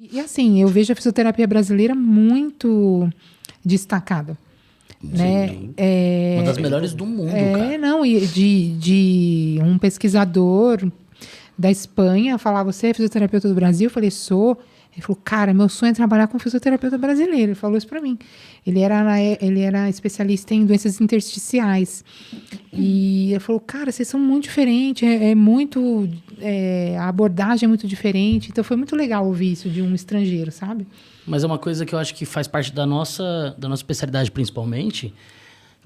E assim, eu vejo a fisioterapia brasileira muito destacada. Né? Uma das melhores do mundo, cara. Não, e de um pesquisador da Espanha falar, você é fisioterapeuta do Brasil? Eu falei, sou. Ele falou, cara, meu sonho é trabalhar com fisioterapeuta brasileiro. Ele falou isso para mim. Ele era especialista em doenças intersticiais. E ele falou, cara, vocês são muito diferentes, a abordagem é muito diferente. Então foi muito legal ouvir isso de um estrangeiro, sabe? Mas é uma coisa que eu acho que faz parte da nossa especialidade principalmente,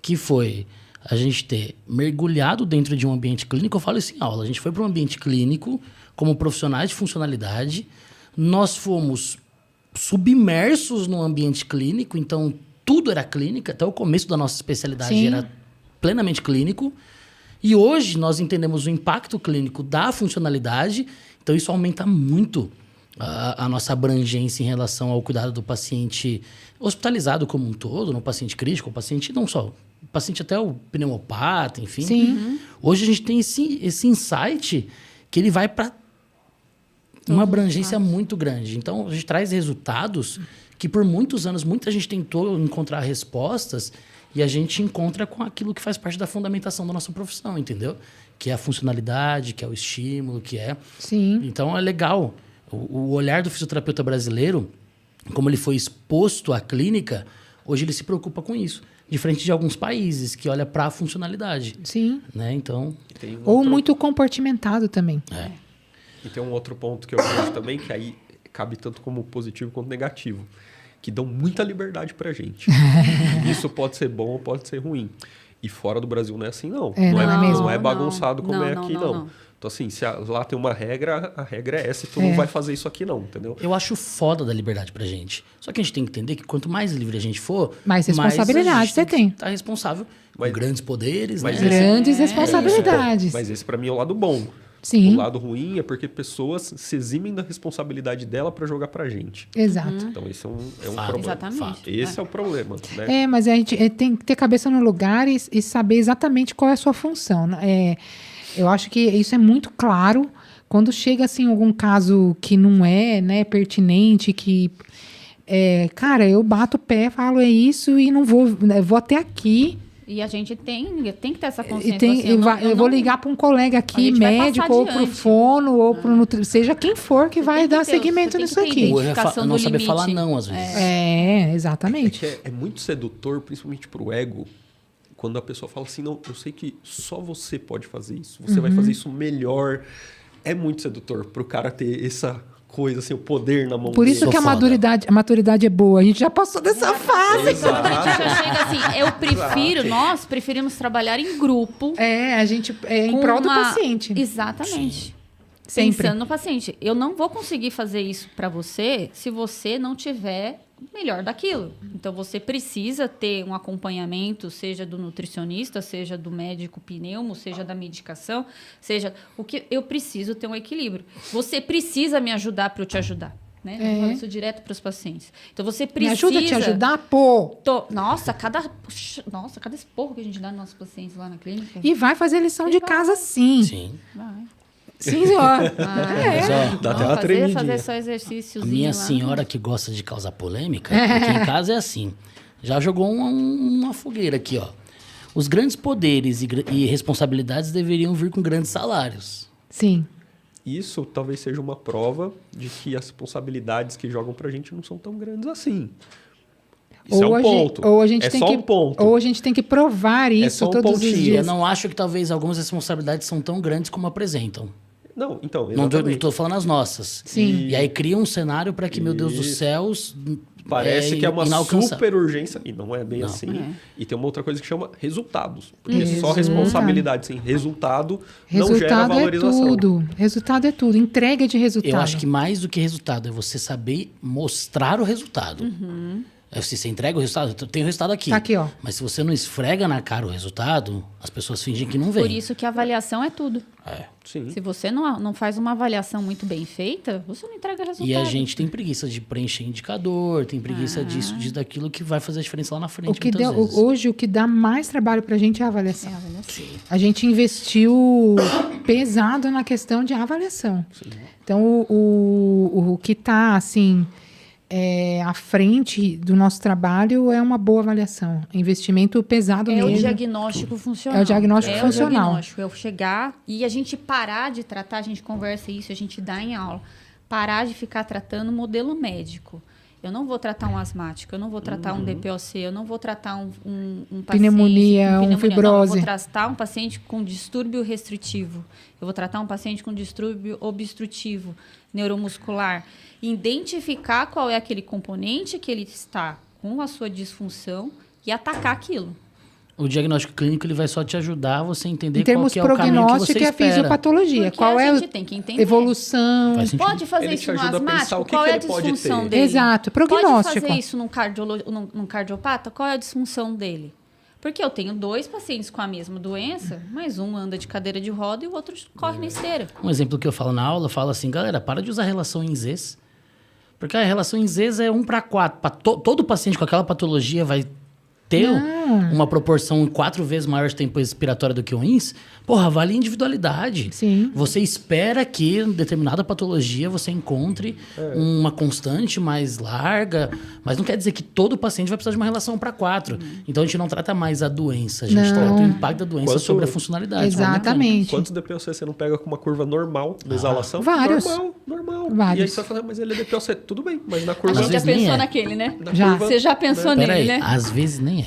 que foi a gente ter mergulhado dentro de um ambiente clínico. Eu falo isso em aula. A gente foi para um ambiente clínico como profissionais de funcionalidade. Nós fomos submersos no ambiente clínico, então tudo era clínica. Até o começo da nossa especialidade Sim. era plenamente clínico. E hoje nós entendemos o impacto clínico da funcionalidade. Então isso aumenta muito a nossa abrangência em relação ao cuidado do paciente hospitalizado como um todo, no paciente crítico, o paciente não só, o paciente até o pneumopata, enfim. Sim. Hoje a gente tem esse insight que ele vai para uma abrangência muito grande. Então, a gente traz resultados que por muitos anos muita gente tentou encontrar respostas e a gente encontra com aquilo que faz parte da fundamentação da nossa profissão, entendeu? Que é a funcionalidade, que é o estímulo, que é... Sim. Então, é legal. O olhar do fisioterapeuta brasileiro, como ele foi exposto à clínica, hoje ele se preocupa com isso. Diferente de alguns países que olha para a funcionalidade. Sim. Né? Então... Ou muito compartimentado também. E tem um outro ponto que eu vejo também, que aí cabe tanto como positivo quanto negativo, que dão muita liberdade pra gente. Isso pode ser bom ou pode ser ruim. E fora do Brasil não é assim, não. Não é mesmo. Não é bagunçado como é aqui, não. Então, assim, se lá tem uma regra, a regra é essa e tu não vai fazer isso aqui, não, entendeu? Eu acho foda da liberdade pra gente. Só que a gente tem que entender que quanto mais livre a gente for... Mais responsabilidade você tem. Tá responsável com grandes poderes, né? Grandes responsabilidades. Mas esse pra mim é o lado bom. Sim. O lado ruim é porque pessoas se eximem da responsabilidade dela para jogar pra gente. Exato. Então, esse é um Fato. problema. Exatamente. Esse é o problema, né? Mas a gente tem que ter cabeça no lugar e saber exatamente qual é a sua função. Eu acho que isso é muito claro. Quando chega, assim, algum caso que não é, né, pertinente, que... cara, eu bato o pé, falo, é isso e não vou... vou até aqui... E a gente tem que ter essa consciência. Eu vou ligar para um colega aqui, médico, ou para o fono, ou para o seja quem for que vai dar seguimento nisso aqui. Não saber falar não, às vezes. Exatamente. É muito sedutor, principalmente para o ego, quando a pessoa fala assim, não, eu sei que só você pode fazer isso, você vai fazer isso melhor. É muito sedutor para o cara ter essa coisa, assim, o poder na mão Por isso dele. que a maturidade é boa. A gente já passou dessa fase. Quando a gente já chega assim, eu prefiro, nós preferimos trabalhar em grupo. A gente em prol do paciente. Exatamente. Sempre. Pensando no paciente. Eu não vou conseguir fazer isso para você se você não tiver melhor daquilo. Então, você precisa ter um acompanhamento, seja do nutricionista, seja do médico pneumo, seja da medicação, seja... O que eu preciso ter um equilíbrio. Você precisa me ajudar para eu te ajudar. Né? Eu falo isso direto para os pacientes. Então, você precisa... Me ajuda a te ajudar, pô! Nossa, cada esporro que a gente dá nos nossos pacientes lá na clínica. E vai fazer lição de casa, sim. Sim. Vai. Sim, senhor. Mas, ó, Dá até uma tremidinha. Fazer só exercício. A minha senhora que gosta de causar polêmica, aqui em casa é assim. Já jogou uma fogueira aqui, ó. Os grandes poderes e responsabilidades deveriam vir com grandes salários. Sim. Isso talvez seja uma prova de que as responsabilidades que jogam pra gente não são tão grandes assim. Isso é um ponto. Ou a gente é tem só que, um ponto. Ou a gente tem que provar isso só um todos os pontinho. dias. Eu não acho que talvez algumas responsabilidades são tão grandes como apresentam. Não, então, Não exatamente. estou falando as nossas. Sim. E aí cria um cenário para que, meu Deus dos céus... Parece que é uma inalcançável. super urgência. E não é bem Não. assim. E tem uma outra coisa que chama resultados. Porque só responsabilidade sem resultado não gera Resultado é valorização. tudo. Resultado é tudo. Entrega de resultado. Eu acho que mais do que resultado é você saber mostrar o resultado. Se você entrega o resultado, eu tenho o resultado aqui. Tá aqui, ó. Mas se você não esfrega na cara o resultado, as pessoas fingem que não vem. Por isso que a avaliação é tudo. Sim. Se você não faz uma avaliação muito bem feita, você não entrega resultado. E a gente tem preguiça de preencher indicador, tem preguiça disso, daquilo que vai fazer a diferença lá na frente, Hoje, o que dá mais trabalho pra gente é a avaliação. É a avaliação. A gente investiu pesado na questão de avaliação. Sim. Então, o que está, assim, à frente do nosso trabalho é uma boa avaliação. Investimento pesado mesmo. É o diagnóstico funcional. É o diagnóstico funcional. É o diagnóstico. É o chegar e a gente parar de tratar, a gente conversa isso, a gente dá em aula. Parar de ficar tratando modelo médico. Eu não vou tratar um asmático, eu não vou tratar um DPOC, eu não vou tratar um paciente pneumonia, com fibrose. Não, eu vou tratar um paciente com distúrbio restritivo. Eu vou tratar um paciente com distúrbio obstrutivo, neuromuscular. Identificar qual é aquele componente que ele está com a sua disfunção e atacar aquilo. O diagnóstico clínico ele vai só te ajudar a você entender Em termos qual que é o caminho que você prognóstico e a espera. fisiopatologia. Porque qual a é gente tem que entender. Evolução. Faz sentido. Pode fazer Ele isso te no ajuda a pensar asmático? o que Qual que é a ele pode disfunção ter. dele? Exato, prognóstico. Pode fazer isso num cardiopata? Qual é a disfunção dele? Porque eu tenho 2 pacientes com a mesma doença, mas um anda de cadeira de roda e o outro corre na esteira. Um exemplo que eu falo na aula, eu falo assim, galera, para de usar relação em Zs. Porque a relação em Zs é 1:4. Todo paciente com aquela patologia vai ter uma proporção 4 vezes maior de tempo respiratório do que o INS. Porra, vale a individualidade. Sim. Você espera que em determinada patologia você encontre uma constante mais larga, mas não quer dizer que todo paciente vai precisar de uma relação 1:4. Então a gente não trata mais a doença, a gente trata o impacto da doença sobre a funcionalidade. Exatamente. Quantos DPOC você não pega com uma curva normal na exalação? Vários. Normal. Vários. E aí você vai falar, mas ele é DPOC. Tudo bem, mas na curva... A gente já vezes nem pensou é. naquele, né? na Já. curva- Você já pensou nele, Peraí, né? às vezes nem é.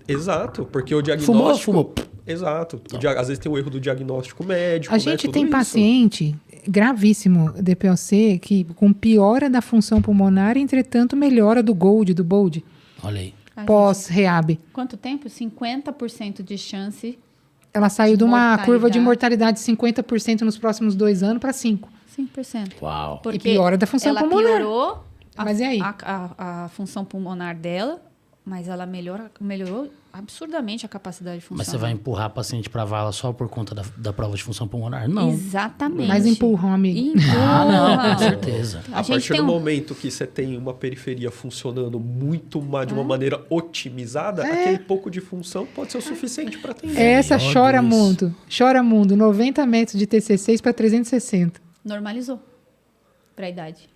Exato, porque o diagnóstico... Fumou. Exato. Às vezes tem o erro do diagnóstico médico, A né? gente Tudo tem isso. paciente gravíssimo, DPOC, que com piora da função pulmonar, entretanto, melhora do BOLD, Olha aí. pós-reab. Quanto tempo? 50% de chance. Ela saiu de uma Mortalidade. curva de mortalidade de 50% nos próximos 2 anos para 5%. 5%. Uau. Porque piora da função ela pulmonar. piorou Mas e aí? A função pulmonar dela, mas ela melhorou absurdamente a capacidade funcional. Mas você vai empurrar a paciente para vala só por conta da prova de função pulmonar? Não. Exatamente. Mas empurram, amigo. Ah, não, com Empurram. certeza. A gente partir tem do um- momento que você tem uma periferia funcionando muito de uma maneira otimizada, aquele pouco de função pode ser o suficiente para atender. Essa Melhor chora dois. muito. Chora muito. 90 metros de TC6 para 360. Normalizou para a idade.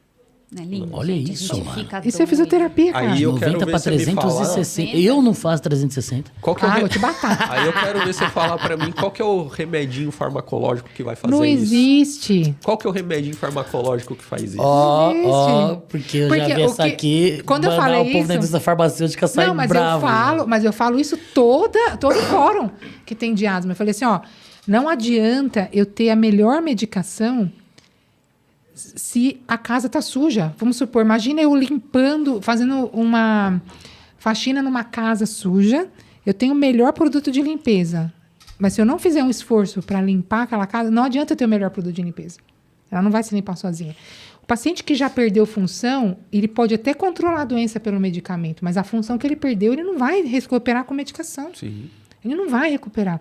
Né? Lindo, Olha gente. isso, A gente mano. fica Isso é doido. fisioterapia, cara. Aí eu quero 90 ver para você me falar. 360. Eu não faço 360. Qual que é o Vou te batar. Aí eu quero ver você falar para mim qual que é o remedinho farmacológico que vai fazer Não isso. existe. Qual que é o remedinho farmacológico que faz isso? Ó, porque eu Porque já vi o essa que- aqui. quando eu mandar falei o povo isso- da indústria farmacêutica sai Não, mas bravo. eu falo isso todo fórum que tem de asma. Eu falei assim, ó, não adianta eu ter a melhor medicação se a casa tá suja. Vamos supor, imagina eu limpando, fazendo uma faxina numa casa suja, eu tenho o melhor produto de limpeza. Mas se eu não fizer um esforço para limpar aquela casa, não adianta eu ter o melhor produto de limpeza. Ela não vai se limpar sozinha. O paciente que já perdeu função, ele pode até controlar a doença pelo medicamento, mas a função que ele perdeu, ele não vai recuperar com medicação. Sim. Ele não vai recuperar.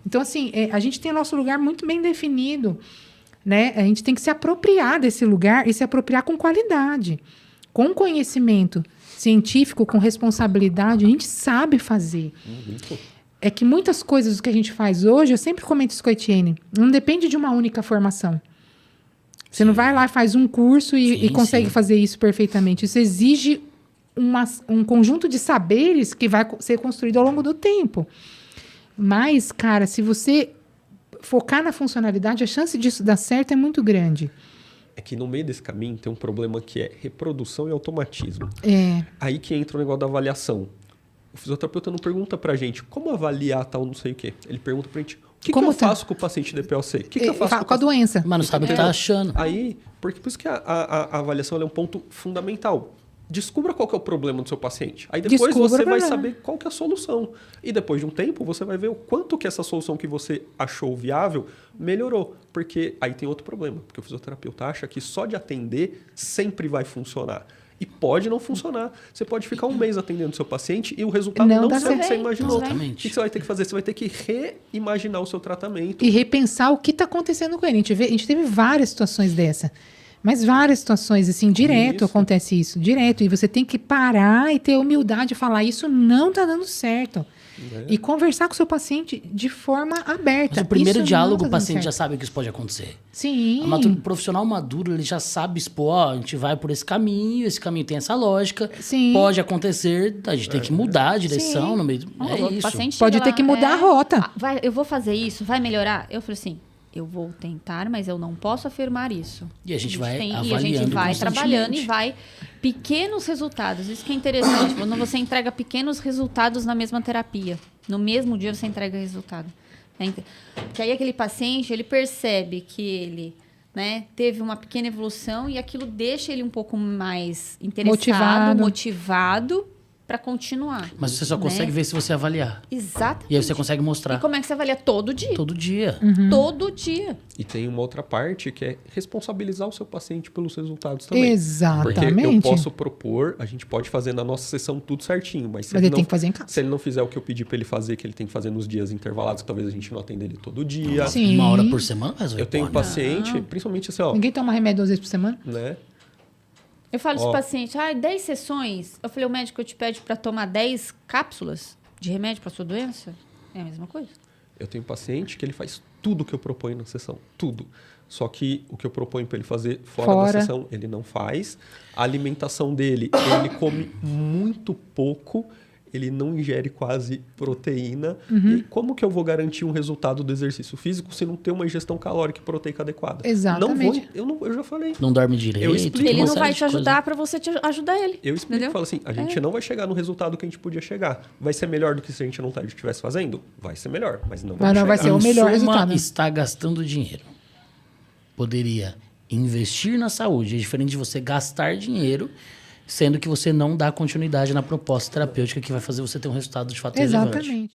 Então, assim, a gente tem o nosso lugar muito bem definido, né? A gente tem que se apropriar desse lugar e se apropriar com qualidade, com conhecimento científico, com responsabilidade. A gente sabe fazer. É que muitas coisas que a gente faz hoje, eu sempre comento isso com a Etienne, não depende de uma única formação. Você não vai lá, faz um curso e consegue fazer isso perfeitamente. Isso exige um conjunto de saberes que vai ser construído ao longo do tempo. Mas, cara, se você focar na funcionalidade, a chance disso dar certo é muito grande. É que no meio desse caminho tem um problema que é reprodução e automatismo. É. Aí que entra o negócio da avaliação. O fisioterapeuta não pergunta pra gente como avaliar tal não sei o quê. Ele pergunta pra gente, o que eu faço com o paciente DPOC? O que eu faço Com a doença. Mas não sabe o que tá achando. Aí, por isso que a avaliação ela é um ponto fundamental. Descubra qual que é o problema do seu paciente. Aí depois Descubra você o vai problema. saber qual que é a solução. E depois de um tempo, você vai ver o quanto que essa solução que você achou viável melhorou. Porque aí tem outro problema. Porque o fisioterapeuta acha que só de atender sempre vai funcionar. E pode não funcionar. Você pode ficar um mês atendendo seu paciente e o resultado Não não dá ser o que você certo. imaginou. Exatamente. O que você vai ter que fazer? Você vai ter que reimaginar o seu tratamento. E repensar o que está acontecendo com ele. A gente teve várias situações dessa. Mas várias situações, assim, direto Isso. acontece isso. Direto. E você tem que parar e ter humildade e falar, isso não está dando certo. E conversar com o seu paciente de forma aberta. Mas o primeiro Isso diálogo, não tá o dando paciente já certo. sabe que isso pode acontecer. Sim. O profissional maduro, ele já sabe expor, ó, a gente vai por esse caminho tem essa lógica, Sim. pode acontecer, a gente tem que mudar a direção Sim. no meio. É O isso. paciente Pode chega ter lá, que mudar a rota. eu vou fazer isso, vai melhorar? Eu falei assim, eu vou tentar, mas eu não posso afirmar isso. E a gente vai e a avaliando gente vai constantemente. trabalhando e vai pequenos resultados. Isso que é interessante. Quando você entrega pequenos resultados na mesma terapia, no mesmo dia você entrega resultado. Que aí aquele paciente, ele percebe que ele, né, teve uma pequena evolução e aquilo deixa ele um pouco mais interessado, motivado para continuar. Mas você só consegue ver se você avaliar. Exato. E aí você consegue E mostrar. como é que você avalia? Todo dia. Todo dia. Todo dia. E tem uma outra parte que é responsabilizar o seu paciente pelos resultados também. Porque Exatamente. eu posso propor, a gente pode fazer na nossa sessão tudo certinho, mas Mas ele tem que fazer em casa. se ele não fizer o que eu pedi para ele fazer, que ele tem que fazer nos dias intervalados, que talvez a gente não atenda ele todo dia. Sim. Uma hora por semana, mas Eu tenho paciente, principalmente assim, ó, Ninguém toma remédio 2 vezes por semana? né? Eu falo Ó. para os pacientes, 10 sessões. Eu falei, o médico te pede para tomar 10 cápsulas de remédio para sua doença? É a mesma coisa. Eu tenho paciente que ele faz tudo que eu proponho na sessão, tudo. Só que o que eu proponho para ele fazer fora da sessão, ele não faz. A alimentação dele, ele come muito pouco, ele não ingere quase proteína. E como que eu vou garantir um resultado do exercício físico se não ter uma ingestão calórica e proteica adequada? Exatamente. Eu já falei. Não dorme direito. Eu explico. Ele uma não série vai de te ajudar coisas. para você te ajudar ele. Eu explico, Entendeu? falo assim, a gente não vai chegar no resultado que a gente podia chegar. Vai ser melhor do que se a gente não estivesse fazendo? Vai ser melhor, mas não Mas não vai chegar. ser o Em melhor suma, resultado. está gastando dinheiro. Poderia investir na saúde. É diferente de você gastar dinheiro, sendo que você não dá continuidade na proposta terapêutica que vai fazer você ter um resultado de fato relevante. Exatamente.